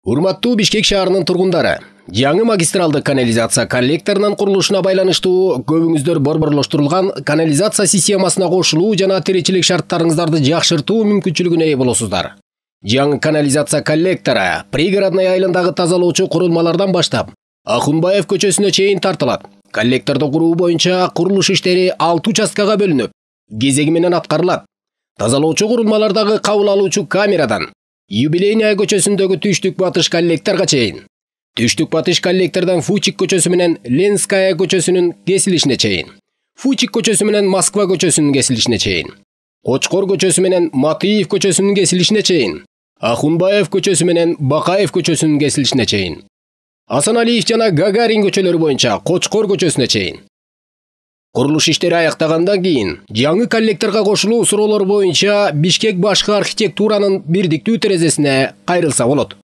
Урматтуу Бишкек шаарынын тургундары, жаңы магистралды канализация коллекторунун курулушуна байланыштуу көбүңүздөр борборлоштурулган канализация системасына кошулуу жана тиричилик шарттарыңыздарды жакшыртуу мүмкүнчүлүгүнө ээ болосуздар. Жаңы канализация коллектору пригородный айылындагы тазалоочу курулмалардан баштап Ахунбаев көчөсүнө чейин тартылат. Коллекторду куруу боюнча курулуш иштери 6 участкага бөлүнүп, кезеги менен аткарылат. Тазалоочу курулмалардагы кабыл алуучу камерадан Юбилейная көчөсүндөгү түштүк батыш коллекторго чейин, түштүк батыш коллектордон Фучик көчөсү менен Ленская көчөсүнүн кесилишине чейин, Фучик көчөсү менен Москва көчөсүнүн кесилишине чейин, Кочкор көчөсү менен Матыев көчөсүнүн кесилишине чейин, Ахунбаев көчөсү менен Бакаев көчөсүнүн кесилишине чейин, Асаналиев жана Гагарин көчөлөрү боюнча Кочкор көчөсүнө чейин. Курулуш иштери аяктагандан кийин жаңы коллекторго кошулуу суроолор боюнча Бишкек башкы архитектуранын бирдиктүү терезесине кайрылса болот.